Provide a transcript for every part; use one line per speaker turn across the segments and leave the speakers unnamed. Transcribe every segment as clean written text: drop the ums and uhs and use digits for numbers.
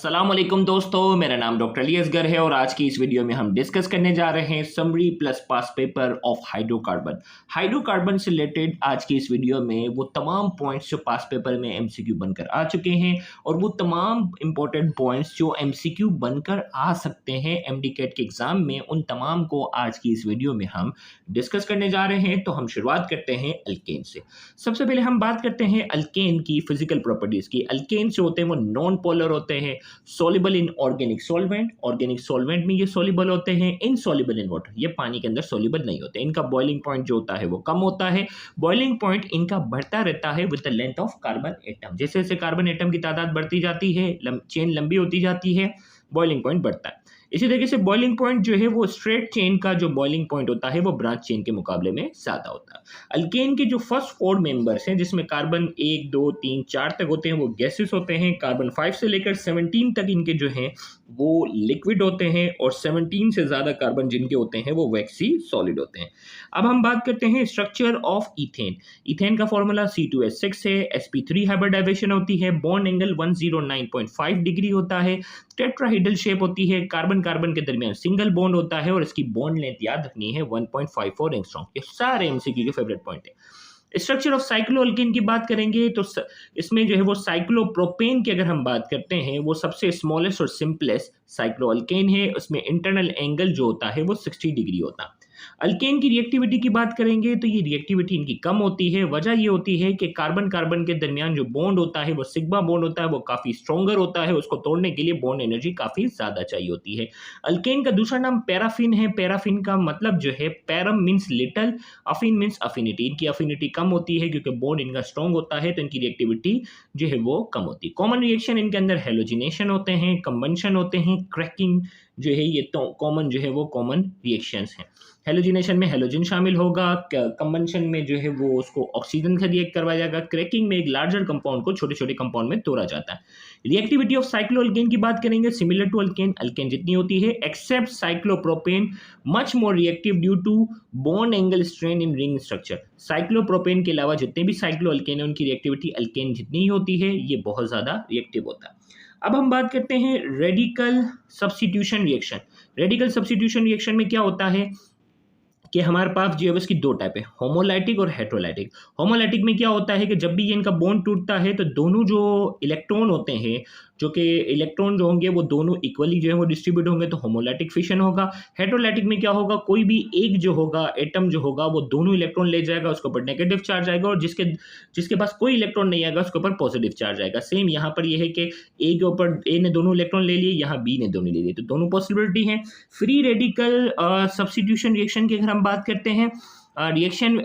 अस्सलाम वालेकुम दोस्तों, मेरा नाम डॉक्टर अली असगर है और आज की इस वीडियो में हम डिस्कस करने जा रहे हैं summary plus past paper of hydrocarbon. Hydrocarbon से रिलेटेड आज की इस वीडियो में वो तमाम पॉइंट्स जो पास पेपर में एमसीक्यू बनकर आ चुके हैं और वो तमाम इंपॉर्टेंट पॉइंट्स जो एमसीक्यू बनकर आ सकते हैं एमडीकेट के एग्जाम में, उन तमाम को आज की इस वीडियो में हम डिस्कस करने जा रहे हैं। तो हम शुरुआत करते हैं अल्केन से। सबसे पहले हम बात करते हैं अल्केन की फिजिकल प्रॉपर्टीज की। अल्केन जो होते हैं वो नॉन पोलर होते हैं, सोल्युबल इन ऑर्गेनिक सॉल्वेंट में ये सोल्युबल होते हैं, इनसॉल्युबल इन वाटर, ये पानी के अंदर सोल्युबल नहीं होते। इनका बॉइलिंग पॉइंट जो होता है वो कम होता है। बॉइलिंग पॉइंट इनका बढ़ता रहता है with the length of carbon atom. जैसे जैसे कार्बन एटम की तादाद बढ़ती जाती है, चेन लंबी होती जाती है, बॉइलिंग पॉइंट बढ़ता है। इसी तरीके से बॉइलिंग पॉइंट जो है वो स्ट्रेट चेन का जो बॉइलिंग पॉइंट होता है वो ब्रांच चेन के मुकाबले में ज्यादा होता है। अल्केन के जो फर्स्ट 4 मेंबर्स हैं, जिसमें कार्बन 1 2 3 4 तक होते हैं, वो गैसेस होते हैं। कार्बन 5 से लेकर 17 तक इनके जो हैं वो लिक्विड होते हैं और 17 से ज्यादा कार्बन जिनके होते हैं वो वैक्सी सॉलिड होते हैं। अब हम बात करते हैं स्ट्रक्चर ऑफ इथेन। इथेन का फॉर्मूला C2H6 है, sp3 हाइब्रिडाइजेशन होती है, बॉन्ड एंगल 109.5 डिग्री होता है, टेट्राहेड्रल शेप होती है, कार्बन कार्बन के दरमियान सिंगल बॉन्ड होता है और इसकी बॉन्ड लेंथ याद रखनी है 1.54 एंगस्ट्रॉम। ये सारे एमसीक्यू के फेवरेट पॉइंट है। स्ट्रक्चर ऑफ साइक्लोअल्केन की बात करेंगे तो इसमें जो है वो साइक्लोप्रोपेन की अगर हम बात करते हैं वो सबसे स्मॉलेस्ट और सिंपलेस्ट साइक्लोअल्केन है। उसमें इंटरनल एंगल जो होता है वो 60 डिग्री होता है। अल्केन की रिएक्टिविटी की बात करेंगे तो ये रिएक्टिविटी इनकी कम होती है। वजह ये होती है कि कार्बन कार्बन के दरमियान जो बॉन्ड होता है वो सिग्मा बॉन्ड होता है, वो काफी स्ट्रॉन्गर होता है। उसको तोड़ने के लिए बॉन्ड एनर्जी काफी ज्यादा चाहिए होती है। अल्केन का दूसरा नाम पैराफिन है। पैराफिन का मतलब जो है, पैरम मीन्स लिटल, अफिन मीन्स अफिनिटी। इनकी अफिनिटी कम होती है क्योंकि बॉन्ड इनका स्ट्रॉन्ग होता है, तो इनकी रिएक्टिविटी जो है वो कम होती है। कॉमन रिएक्शन इनके अंदर हेलोजिनेशन होते हैं, कंबंशन होते हैं, क्रैकिंग जो है, ये तो कॉमन जो है वो कॉमन रिएक्शंस हैं। हेलोजिनेशन में हेलोजन शामिल होगा, कंबंशन में जो है वो उसको ऑक्सीजन से रिएक्ट करवाया जाएगा, क्रैकिंग में एक लार्जर कंपाउंड को छोटे छोटे कंपाउंड में तोड़ा जाता है। रिएक्टिविटी ऑफ साइक्लोअल्केन की बात करेंगे, सिमिलर टू अल्केन, अल्केन जितनी होती है, except cyclopropane much more reactive due to bond angle strain in ring structure. Cyclopropane के अलावा जितने भी साइक्लोअल्केन है उनकी रिएक्टिविटी अल्केन जितनी ही होती है, ये बहुत ज्यादा रिएक्टिव होता है। अब हम बात करते हैं radical substitution reaction. Radical substitution reaction में क्या होता है कि हमारे पास जो है उसकी 2 टाइप है, होमोलाइटिक और हेट्रोलाइटिक। होमोलाइटिक में क्या होता है कि जब भी ये इनका बॉन्ड टूटता है तो दोनों जो इलेक्ट्रॉन होते हैं, जो कि इलेक्ट्रॉन जो होंगे वो दोनों इक्वली जो है वो डिस्ट्रीब्यूट होंगे, तो होमोलाइटिक फिशन होगा। हेट्रोलाइटिक में क्या होगा, कोई भी एक जो होगा एटम जो होगा वो दोनों इलेक्ट्रॉन ले जाएगा, उसके ऊपर नेगेटिव चार्ज आएगा, और जिसके पास कोई इलेक्ट्रॉन नहीं आएगा उसके ऊपर पॉजिटिव चार्ज आएगा। सेम यहाँ पर ये है कि ए के ऊपर ए ने दोनों इलेक्ट्रॉन ले लिए, यहाँ बी ने दोनों ले लिए, तो दोनों पॉसिबिलिटी है। फ्री रेडिकल सब्स्टिट्यूशन रिएक्शन की अगर हम बात करते हैं, reaction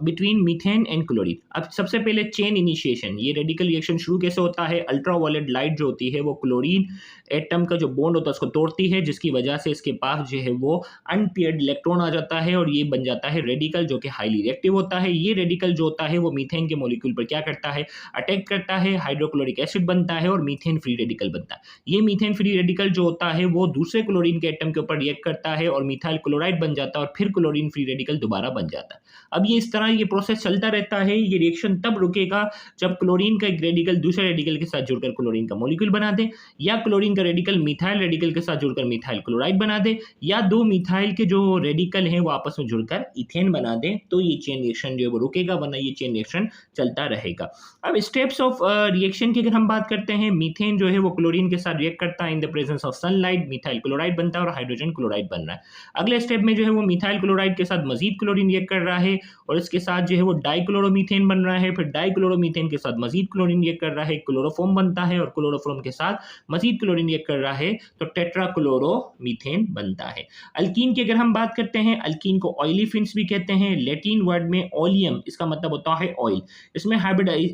between methane and chlorine. अब सबसे पहले चेन इनिशिएशन, ये रेडिकल रिएक्शन शुरू कैसे होता है, अल्ट्रावायलेट लाइट जो होती है वो क्लोरीन एटम का जो बॉन्ड होता है उसको तोड़ती है, जिसकी वजह से इसके पास जो है वो अनपेयर्ड इलेक्ट्रॉन आ जाता है और ये बन जाता है रेडिकल, जो कि हाईली रिएक्टिव होता है। ये रेडिकल जो होता है वो मीथेन के मॉलिक्यूल पर क्या करता है, अटैक करता है, हाइड्रोक्लोरिक एसिड बनता है और मीथेन फ्री रेडिकल बनता है। ये मीथेन फ्री रेडिकल जो होता है वो दूसरे क्लोरीन के एटम के ऊपर रिएक्ट करता है और मिथाइल क्लोराइड बन जाता है और फिर क्लोरीन फ्री रेडिकल दोबारा बन जाता है। अब ये इस तरह ये प्रोसेस चलता रहता है। ये रिएक्शन तब रुकेगा जब क्लोरीन का एक रेडिकल दूसरे रेडिकल के साथ जुड़कर क्लोरीन का मॉलिक्यूल बना दे, या क्लोरीन का रेडिकल मिथाइल रेडिकल के साथ जुड़कर मिथाइल क्लोराइड बना दे, या 2 मिथाइल के जो रेडिकल हैं वो आपस में जुड़कर इथेन बना दे, तो ये चेन रिएक्शन जो है वो रुकेगा, वरना ये चेन रिएक्शन चलता रहेगा। अब स्टेप्स ऑफ रिएक्शन की अगर हम बात करते हैं, मीथेन जो है वो क्लोरीन के साथ रिएक्ट करता है, इन the presence of sunlight methyl chloride बनता है और हाइड्रोजन क्लोराइड बन रहा है। अगले स्टेप में जो है वो मिथाइल क्लोराइड के साथ मजीद क्लोरीन रिएक्ट कर रहा है और इसके साथ जो है वो डाइक्लोरोमीथेन बन रहा है, फिर डाइक्लोरोमीथेन के साथ मजीद क्लोरीन रिएक्ट कर रहा है, क्लोरोफॉर्म बनता है और क्लोरोफॉर्म के साथ मजीद क्लोरीन रिएक्ट कर रहा है तो टेट्राक्लोरोमीथेन बनता है। अल्कीन की अगर हम बात करते हैं, अल्कीन को ऑयलीफिन्स भी कहते हैं। लैटिन वर्ड में ओलियम इसका मतलब होता है ऑयल। इसमें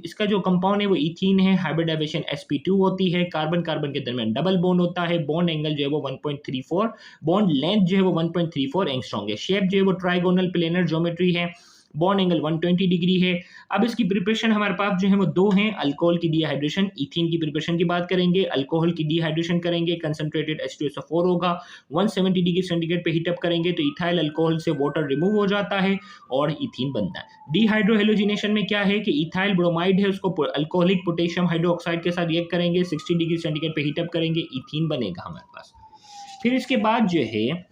इसका जो कंपाउंड है वो इथीन है, हाइब्रिडाइजेशन sp2 होती है, कार्बन कार्बन के दरमियान डबल बॉन्ड होता है, बॉन्ड एंगल जो है वो 1.34, बॉन्ड लेंथ जो है वो 1.34 एंगस्ट्रॉम है, शेप जो है वो ट्राइगोनल प्लेनर ज्योमेट्री है। बॉन्ड एंगल 120 डिग्री है। अब इसकी प्रिपरेशन हमारे पास जो है वो दो हैं, अल्कोहल की डिहाइड्रेशन, इथीन की प्रिपरेशन की बात करेंगे, अल्कोहल की डिहाइड्रेशन करेंगे, कंसंट्रेटेड H2SO4 होगा, 170 डिग्री सेंटीग्रेड पे हीटअप करेंगे तो इथाइल अल्कोहल से वाटर रिमूव हो जाता है और इथीन बनता है। डिहाइड्रोहेलोजिनेशन में क्या है कि इथाइल ब्रोमाइड है, उसको अल्कोहलिक पोटेशियम हाइड्रोक्साइड के साथ रिएक्ट करेंगे, 60 डिग्री सेंटीग्रेड पे हीटअप करेंगे, इथीन बनेगा हमारे पास। फिर इसके बाद जो है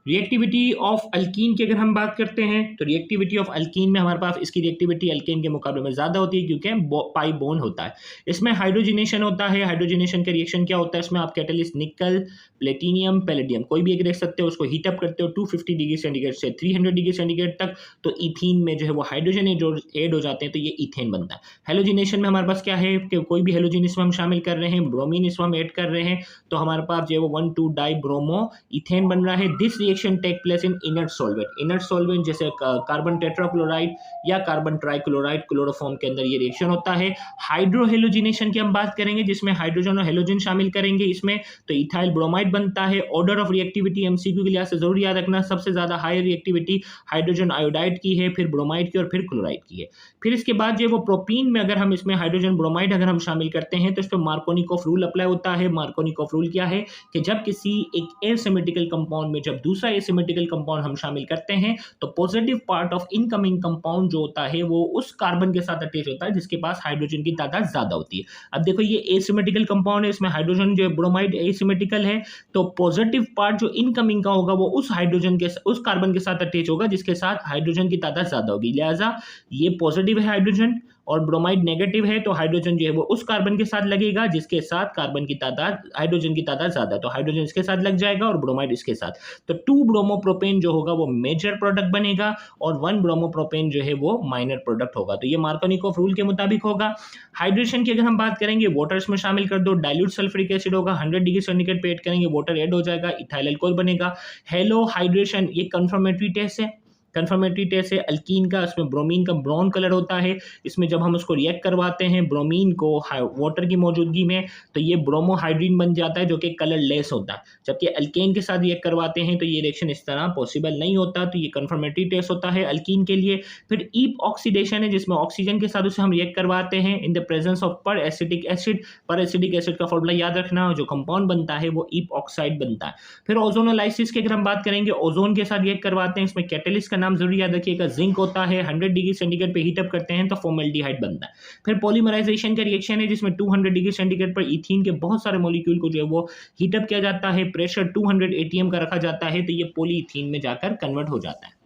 रिएक्टिविटी ऑफ अल्कीन की अगर हम बात करते हैं तो रिएक्टिविटी ऑफ अल्कीन में हमारे पास इसकी रिएक्टिविटी अल्केन के मुकाबले में ज़्यादा होती है क्योंकि पाई बॉन्ड होता है। इसमें हाइड्रोजनेशन होता है। हाइड्रोजनेशन का रिएक्शन क्या होता है, इसमें आप कैटलिस्ट निकल, प्लेटिनियम, पैलेडियम कोई भी एक देख सकते हो, उसको हीटअप करते हो 250 डिग्री सेंटीग्रेड से 300 डिग्री सेंटीग्रेड तक, तो इथीन में जो है वो हाइड्रोजन ऐड हो जाते हैं तो ये इथेन बनता है। हेलोजिनेशन में हमारे पास क्या है कि कोई भी हेलोजिन इसमें हम शामिल कर रहे हैं, ब्रोमीन इसमें हम ऐड कर रहे हैं तो हमारे पास जो है वो 1,2 डाई ब्रोमो इथेन बन रहा है। This reaction take place in inert solvent. Inert solvent जैसे कार्बन टेट्राक्लोराइड या कार्बन ट्राइक्लोराइड, क्लोरोफॉर्म के अंदर ये रिएक्शन होता है। हाइड्रोहेलोजिनेशन की हम बात करेंगे जिसमें हाइड्रोजन और हेलोजन शामिल करेंगे इसमें, तो इथाइल ब्रोमाइड बनता है। ऑर्डर ऑफ रिएक्टिविटी एमसीक्यू के लिहाज से जरूर याद रखना, सबसे ज्यादा हाई रिएक्टिविटी हाइड्रोजन आयोडाइड की है, फिर ब्रोमाइड की और फिर क्लोराइड की है। फिर इसके बाद जो वो प्रोपीन में अगर हम इसमें हाइड्रोजन ब्रोमाइड अगर हम शामिल करते हैं तो इस पर मार्कोनिकोफ रूल अप्लाई होता है। मार्कोनिकोफ रूल क्या है कि जब किसी एक एसिमेट्रिकल कंपाउंड में जब दूसरा एसिमेट्रिकल कंपाउंड हम शामिल करते हैं तो positive part of incoming compound जो होता है वो उस कार्बन के साथ अटैच होता है जिसके पास हाइड्रोजन की तादाद ज्यादा होती है। अब देखो ये एसिमेट्रिकल कंपाउंड है, इसमें हाइड्रोजन जो ब्रोमाइड एसिमेट्रिकल है, तो पॉजिटिव पार्ट जो इनकमिंग का होगा वो उस हाइड्रोजन के उस कार्बन के साथ अटैच होगा जिसके साथ हाइड्रोजन की तादाद ज्यादा होगी। लिहाजा ये पॉजिटिव है हाइड्रोजन और ब्रोमाइड नेगेटिव है तो हाइड्रोजन जो है वो उस कार्बन के साथ लगेगा जिसके साथ कार्बन की तादाद हाइड्रोजन की तादाद ज्यादा है, तो हाइड्रोजन इसके साथ लग जाएगा और ब्रोमाइड इसके साथ, तो 2 ब्रोमोप्रोपेन जो होगा वो मेजर प्रोडक्ट बनेगा और 1 ब्रोमोप्रोपेन जो है वो माइनर प्रोडक्ट होगा। तो ये मार्कोनिकोफ रूल के मुताबिक होगा। हाइड्रेशन की अगर हम बात करेंगे, वाटर इसमें शामिल कर दो, डाइल्यूट सल्फ्यूरिक एसिड होगा, 100 डिग्री सेंटीग्रेड पे ऐड करेंगे, वाटर ऐड हो जाएगा, इथाइल अल्कोहल बनेगा। हेलो हाइड्रेशन ये कंफर्मेटरी टेस्ट है। कंफर्मेटरी टेस्ट है अल्कीन का, इसमें ब्रोमीन का ब्राउन कलर होता है, इसमें जब हम उसको रिएक्ट करवाते हैं ब्रोमीन को वाटर की मौजूदगी में तो ये ब्रोमोहाइड्रीन बन जाता है जो कि कलर लेस होता है, जबकि अल्केन के साथ रिएक्ट करवाते हैं तो ये रिएक्शन इस तरह पॉसिबल नहीं होता, तो ये कंफर्मेटरी टेस्ट होता है अल्कीन के लिए। फिर ईप ऑक्सीडेशन है जिसमें ऑक्सीजन के साथ उसे हम रिएक्ट करवाते हैं इन द प्रेजेंस ऑफ पर एसिटिक एसिड। पर एसिटिक एसिड का फॉर्मूला याद रखना, जो कंपाउंड बनता है वो ईप ऑक्साइड बनता है। फिर ओजोनोलाइसिस की अगर हम बात करेंगे, ओजोन के साथ रिएक्ट करवाते हैं, इसमें कैटलिस्ट का नाम जरूर याद रखिएगा, जिंक होता है, 100 डिग्री सेंटीग्रेड पे हीटअप करते हैं तो फॉर्मल्डिहाइड बनता है। फिर पॉलीमराइजेशन का रिएक्शन है जिसमें 200 डिग्री सेंटीग्रेड पर इथीन के बहुत सारे मॉलिक्यूल को जो है वो हीटअप किया जाता है, प्रेशर 200 एटीएम का रखा जाता है तो ये पॉलीइथीन में जाकर कन्वर्ट हो जाता है।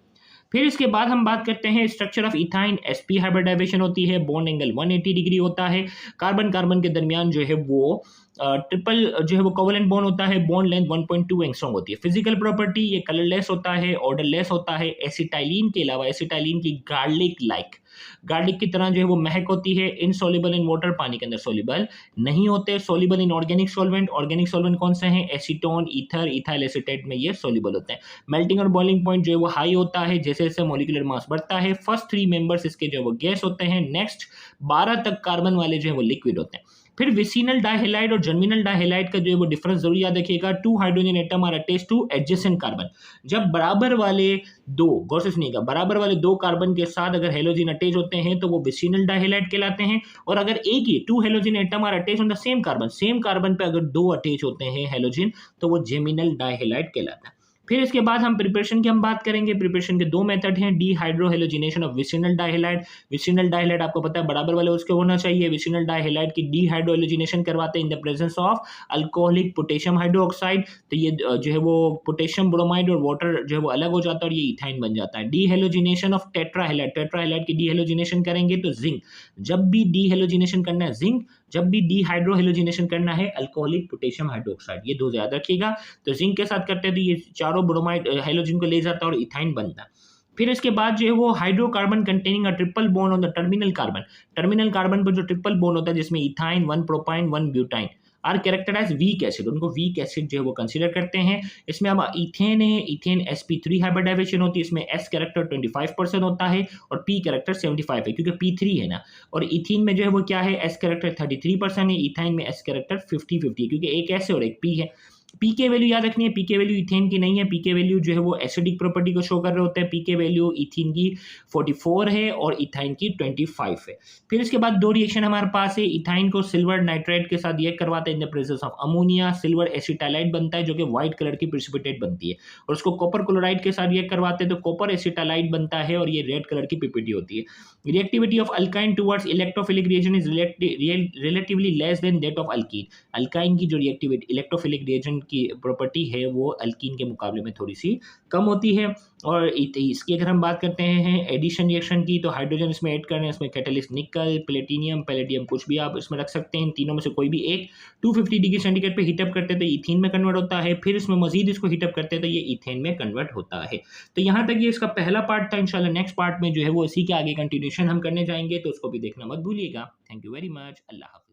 फिर इसके बाद हम बात करते हैं structure of ethyne. sp hybridisation होती है, बॉन्ड एंगल 180 डिग्री होता है, कार्बन कार्बन के दरमियान जो है वो ट्रिपल जो है वो कोवेलेंट बॉन्ड होता है, बॉन्ड लेंथ 1.2 एंगस्ट्रॉम होती है। फिजिकल प्रॉपर्टी ये कलरलेस होता है, ऑर्डरलेस होता है। एसिटाइलिन के अलावा एसिटाइलिन की गार्लिक की तरह जो है वो महक होती है। इनसॉल्युबल इन वाटर, पानी के अंदर सॉल्युबल नहीं होते। Soluble in organic solvent, organic solvent कौन से हैं, एसीटोन, ईथर, इथाइल एसीटेट में ये सॉल्युबल होते हैं। मेल्टिंग और बॉइलिंग पॉइंट जो है वो हाई होता है जैसे जैसे मॉलिक्यूलर मास बढ़ता है। फर्स्ट 3 मेंबर्स इसके जो है वो गैस होते हैं, नेक्स्ट 12 तक कार्बन वाले जो है वो लिक्विड होते हैं। फिर विसिनल डाइहेलाइड और जर्मिनल डाइहेलाइड का जो है वो डिफरेंस जरूर याद रखिएगा। 2 hydrogen atom are attached to adjacent carbon. जब बराबर वाले दो, गौर से सुनिएगा, बराबर वाले 2 कार्बन के साथ अगर हेलोजन अटैच होते हैं तो वो विसिनल डाइहेलाइड कहलाते हैं। और अगर एक ही 2 halogen atom are attach on the same carbon पे अगर 2 अटैच होते हैं हेलोजन तो वो जेमिनल डाइहेलाइड कहलाता है। फिर इसके बाद हम प्रिपरेशन की हम बात करेंगे। प्रिपरेशन के 2 मेथड हैं, dehydrohalogenation of vicinal dihalide. Vicinal dihalide आपको पता है बराबर वाले उसके होना चाहिए। विसिनल डाइहेलाइड की डीहाइड्रोहेलोजिनेशन करवाते हैं in the presence of alcoholic potassium hydroxide, तो ये जो है वो पोटेशियम ब्रोमाइड और वाटर जो है वो अलग हो जाता है और ये इथाइन बन जाता है। डीहेलोजिनेशन ऑफ टेट्राहेलाइड की डीहेलोजिनेशन करेंगे तो जिंक, जब भी डीहेलोजिनेशन करना है जिंक, जब भी डीहाइड्रोहेलोजिनेशन करना है अल्कोहलिक पोटेशियम हाइड्रोक्साइड, ये 2 याद रखिएगा। तो जिंक के साथ करते हैं तो ये चारों ब्रोमाइड हेलोजन को ले जाता है और इथाइन बनता है। फिर इसके बाद जो है वो hydrocarbon containing a triple bond on the terminal carbon पर जो ट्रिपल बॉन्ड होता है जिसमें ethyne, 1 propyne, 1 butyne are characterise weak acid, उनको वीक एसिड जो है वो कंसीडर करते हैं। इसमें अब इथेन है, इथेन sp3 हाइब्रिडाइजेशन होती है, इसमें s कैरेक्टर 25% होता है और p कैरेक्टर 75 है क्योंकि p3 है ना। और इथीन में जो है वो क्या है, s कैरेक्टर 33% है, इथाइन में s कैरेक्टर 50-50 क्योंकि एक s है और एक p है। पीके वैल्यू याद रखनी है, पीके वैल्यू इथेन की नहीं है, पीके वैल्यू जो है वो एसिडिक प्रॉपर्टी को शो कर रहे होते हैं। पीके वैल्यू इथीन की 44 है और इथाइन की 25 है। फिर इसके बाद दो रिएक्शन हमारे पास है, इथाइन को सिल्वर नाइट्राइड के साथ रिएक्ट करवाते हैं in the presence of ammonia, silver acetylide बनता है जो कि व्हाइट कलर की प्रेसिपिटेट बनती है, और उसको कॉपर क्लोराइड के साथ रिएक्ट करवाते हैं तो कॉपर एसिटाइलाइड बनता है और ये रेड कलर की पीपीटी होती है। Reactivity of alkyne towards electrophilic reaction is relatively less than that of alkyne. Alkyne की जो रिएक्टिविटी इलेक्ट्रोफिलिक रिएजेंट की प्रॉपर्टी है वो अल्कीन के मुकाबले में थोड़ी सी कम होती है। और इसकी अगर हम बात करते हैं एडिशन रिएक्शन की, तो हाइड्रोजन इसमें ऐड कर रहे हैं, इसमें कैटलिस्ट निकल, प्लेटिनियम, पैलेडियम कुछ भी आप इसमें रख सकते हैं, इन तीनों में से कोई भी एक 250 डिग्री सेंटीग्रेड पे हीटअप करते हैं तो इथीन में कन्वर्ट होता है, फिर इसमें मजीद इसको हीटअप करते हैं तो ये इथेन में कन्वर्ट होता है। तो यहाँ तक ये इसका पहला पार्ट था। इंशाल्लाह नेक्स्ट पार्ट में जो है वो इसी के आगे कंटिन्यूशन हम करने जाएंगे, तो उसको भी देखना मत भूलिएगा। Thank you very much. अल्लाह हाफ़िज़।